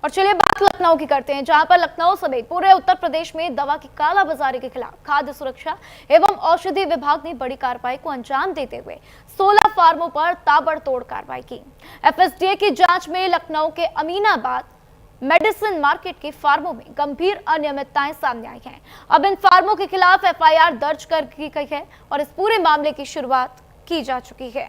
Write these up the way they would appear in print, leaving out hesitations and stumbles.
और चलिए बात लखनऊ की करते हैं, जहां पर लखनऊ समेत पूरे उत्तर प्रदेश में दवा की कालाबाजारी के खिलाफ खाद्य सुरक्षा एवं औषधि विभाग ने बड़ी कार्रवाई को अंजाम देते हुए 16 फार्मों पर ताबड़तोड़ कार्रवाई की। एफएसडीए की जांच में लखनऊ के अमीनाबाद मेडिसिन मार्केट के फार्मों में गंभीर अनियमितताएं सामने आई हैं। अब इन फार्मों के खिलाफ एफआईआर दर्ज कर की गई है और इस पूरे मामले की शुरुआत की जा चुकी है।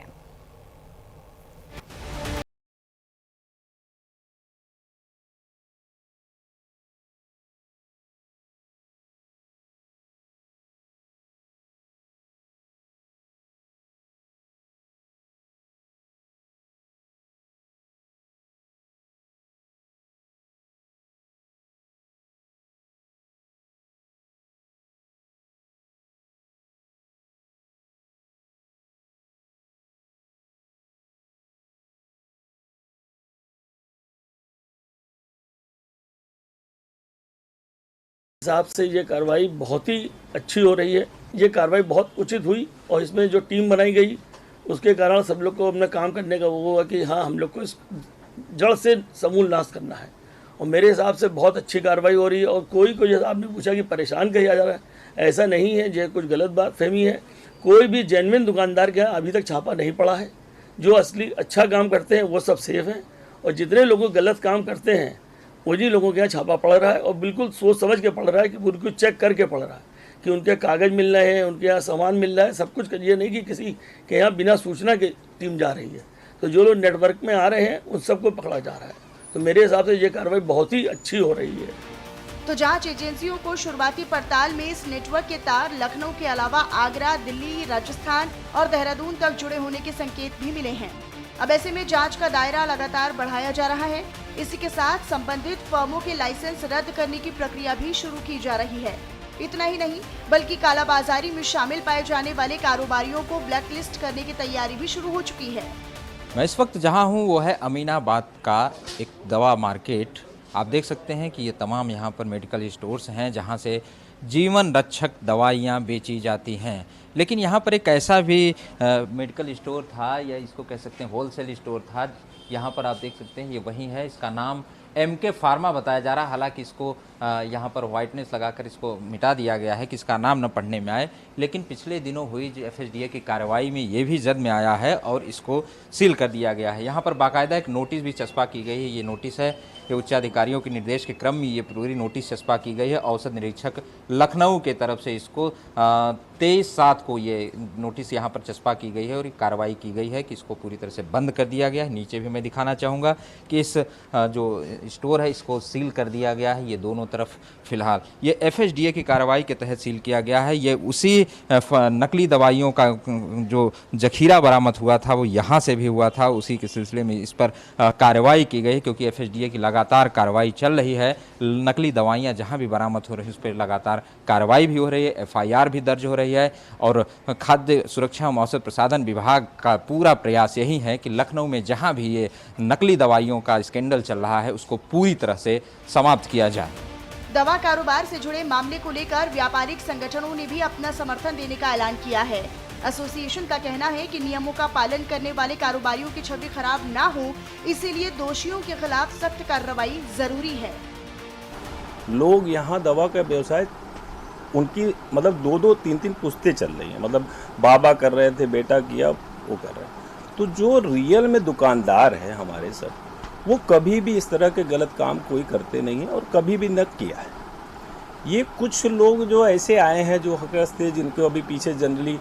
हिसाब से ये कार्रवाई बहुत ही अच्छी हो रही है। ये कार्रवाई बहुत उचित हुई और इसमें जो टीम बनाई गई उसके कारण सब लोग को अपना काम करने का वो हुआ कि हाँ, हम लोग को इस जड़ से समूल नाश करना है। और मेरे हिसाब से बहुत अच्छी कार्रवाई हो रही है। और कोई जैसा आपने पूछा कि परेशान किया जा रहा है, ऐसा नहीं है। जो कुछ गलत बात फहमी है, कोई भी जेन्युइन दुकानदार के यहाँ अभी तक छापा नहीं पड़ा है। जो असली अच्छा काम करते हैं वो सब सेफ हैं, और जितने लोग गलत काम करते हैं उन्हीं लोगों के यहाँ छापा पड़ रहा है। और बिल्कुल सोच समझ के पड़ रहा है कि उनको चेक करके पड़ रहा है कि उनके कागज़ मिल रहे हैं, उनके यहाँ सामान मिल रहा है, सब कुछ। ये नहीं कि किसी के यहाँ बिना सूचना के टीम जा रही है। तो जो लोग नेटवर्क में आ रहे हैं उन सबको पकड़ा जा रहा है। तो मेरे हिसाब से ये कार्रवाई बहुत ही अच्छी हो रही है। तो जांच एजेंसियों को शुरुआती पड़ताल में इस नेटवर्क के तार लखनऊ के अलावा आगरा, दिल्ली, राजस्थान और देहरादून तक जुड़े होने के संकेत भी मिले हैं। अब ऐसे में जांच का दायरा लगातार बढ़ाया जा रहा है। इसी के साथ संबंधित फर्मों के लाइसेंस रद्द करने की प्रक्रिया भी शुरू की जा रही है। इतना ही नहीं, बल्कि कालाबाजारी में शामिल पाए जाने वाले कारोबारियों को ब्लैकलिस्ट करने की तैयारी भी शुरू हो चुकी है। मैं इस वक्त जहां हूं वो है अमीनाबाद का एक दवा मार्केट। आप देख सकते हैं कि ये तमाम यहाँ पर मेडिकल स्टोर्स हैं जहाँ से जीवन रक्षक दवाइयाँ बेची जाती हैं। लेकिन यहाँ पर एक ऐसा भी मेडिकल स्टोर था, या इसको कह सकते हैं होलसेल स्टोर था। यहाँ पर आप देख सकते हैं ये वही है। इसका नाम MK फार्मा बताया जा रहा है। हालांकि इसको यहाँ पर वाइटनेस लगाकर इसको मिटा दिया गया है कि इसका नाम न पढ़ने में आए। लेकिन पिछले दिनों हुई जो FSDA की कार्रवाई में ये भी जद में आया है और इसको सील कर दिया गया है। यहाँ पर बाकायदा एक नोटिस भी चस्पा की गई है। ये नोटिस है, ये उच्च अधिकारियों के निर्देश के क्रम में ये पूरी नोटिस चस्पा की गई है। औसत निरीक्षक लखनऊ के तरफ से इसको 23/7 को ये नोटिस यहाँ पर चस्पा की गई है और कार्रवाई की गई है कि इसको पूरी तरह से बंद कर दिया गया है। नीचे भी मैं दिखाना चाहूँगा कि इस जो स्टोर है इसको सील कर दिया गया है। ये दोनों तरफ फिलहाल ये FSDA की कार्रवाई के तहत सील किया गया है। ये उसी नकली दवाइयों का जो जखीरा बरामद हुआ था वो यहाँ से भी हुआ था। उसी के सिलसिले में इस पर कार्रवाई की गई, क्योंकि FSDA की लगातार कार्रवाई चल रही है। नकली दवाइयाँ जहाँ भी बरामद हो रही है उस पर लगातार कार्रवाई भी हो रही है, FIR भी दर्ज हो रही है। और खाद्य सुरक्षा एवं औषध प्रसाधन विभाग का पूरा प्रयास यही है कि लखनऊ में जहाँ भी ये नकली दवाइयों का स्कैंडल चल रहा है उसको पूरी तरह से समाप्त किया जाए। दवा कारोबार से जुड़े मामले को लेकर व्यापारिक संगठनों ने भी अपना समर्थन देने का ऐलान किया है। एसोसिएशन का कहना है कि नियमों का पालन करने वाले कारोबारियों की छवि खराब ना हो, इसीलिए दोषियों के खिलाफ सख्त कार्रवाई जरूरी है। लोग यहाँ दवा का व्यवसाय उनकी मतलब 2-2, 3-3 पुश्तें चल रही हैं। मतलब बाबा कर रहे थे, बेटा किया, वो कर रहे हैं। तो जो रियल में दुकानदार है हमारे सब, वो कभी भी इस तरह के गलत काम कोई करते नहीं है और कभी भी न किया है। ये कुछ लोग जो ऐसे आए हैं जो हकस थे, जिनको अभी पीछे जनरली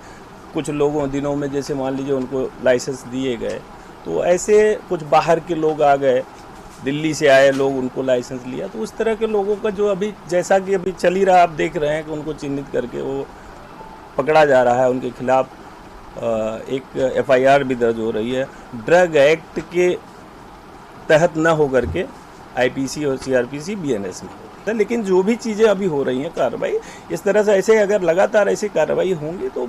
कुछ लोगों दिनों में जैसे मान लीजिए उनको लाइसेंस दिए गए, तो ऐसे कुछ बाहर के लोग आ गए, दिल्ली से आए लोग, उनको लाइसेंस लिया। तो उस तरह के लोगों का जो अभी जैसा कि अभी चल ही रहा, आप देख रहे हैं कि उनको चिन्हित करके वो पकड़ा जा रहा है। उनके खिलाफ एक FIR भी दर्ज हो रही है। ड्रग एक्ट के तहत न हो करके IPC और CRPC BNS में। लेकिन जो भी चीज़ें अभी हो रही हैं कार्रवाई इस तरह से, ऐसे अगर लगातार ऐसी कार्रवाई होंगी तो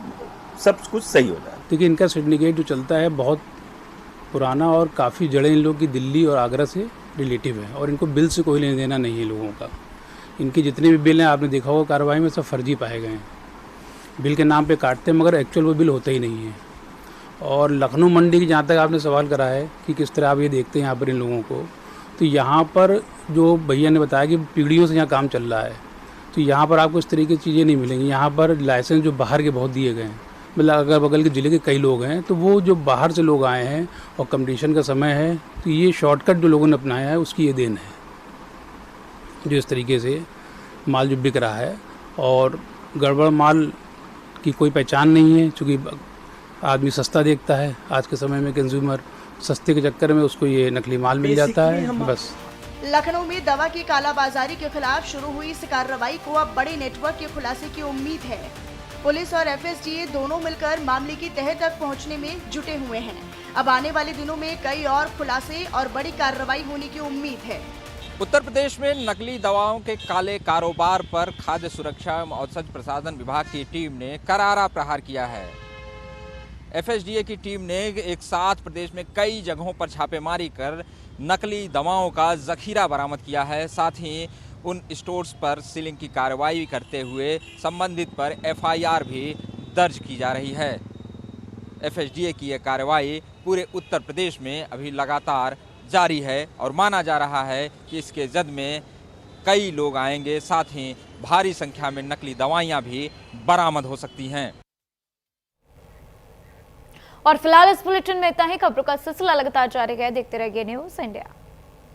सब कुछ सही हो जाए। देखिए, इनका सिंडिकेट जो चलता है बहुत पुराना और काफ़ी जड़ें इन लोग की दिल्ली और आगरा से रिलेटिव है, और इनको बिल से कोई लेना देना नहीं है लोगों का। इनके जितने भी बिल हैं आपने देखा होगा कार्रवाई में, सब फर्जी पाए गए हैं। बिल के नाम पे काटते हैं मगर एक्चुअल वो बिल होता ही नहीं है। और लखनऊ मंडी की जहाँ तक आपने सवाल करा है कि किस तरह आप ये देखते हैं यहाँ पर इन लोगों को, तो यहाँ पर जो भैया ने बताया कि पीढ़ियों से यहाँ काम चल रहा है, तो यहाँ पर आपको इस तरीके की चीज़ें नहीं मिलेंगी। यहाँ पर लाइसेंस जो बाहर के बहुत दिए गए हैं, मतलब अगल बगल के ज़िले के कई लोग हैं, तो वो जो बाहर से लोग आए हैं और कंपटीशन का समय है, तो ये शॉर्टकट जो लोगों ने अपनाया है उसकी ये देन है, जो इस तरीके से माल जो बिक रहा है। और गड़बड़ माल की कोई पहचान नहीं है, क्योंकि आदमी सस्ता देखता है। आज के समय में कंज्यूमर सस्ते के चक्कर में उसको ये नकली माल मिल जाता है। बस लखनऊ में दवा की कालाबाजारी के खिलाफ शुरू हुई इस कार्रवाई को अब बड़े नेटवर्क के खुलासे की उम्मीद है। पुलिस और FSDA दोनों मिलकर मामले की तह तक पहुंचने में जुटे हुए हैं। अब आने वाले दिनों में कई और खुलासे और बड़ी कार्रवाई होने की उम्मीद है। उत्तर प्रदेश में नकली दवाओं के काले कारोबार पर खाद्य सुरक्षा एवं औषध प्रशासन विभाग की टीम ने करारा प्रहार किया है। FSDA की टीम ने एक साथ प्रदेश में कई जगहों पर छापेमारी कर नकली दवाओं का जखीरा बरामद किया है। साथ ही उन स्टोर्स पर सीलिंग की कार्रवाई करते हुए संबंधित पर FIR भी दर्ज की जा रही है। FSDA की यह कार्रवाई पूरे उत्तर प्रदेश में अभी लगातार जारी है और माना जा रहा है कि इसके जद में कई लोग आएंगे, साथ ही भारी संख्या में नकली दवाइयां भी बरामद हो सकती हैं। और फिलहाल इस बुलेटिन में इतना ही। खबरों का सिलसिला लगातार जारी है। देखते रहिए न्यूज़ इंडिया।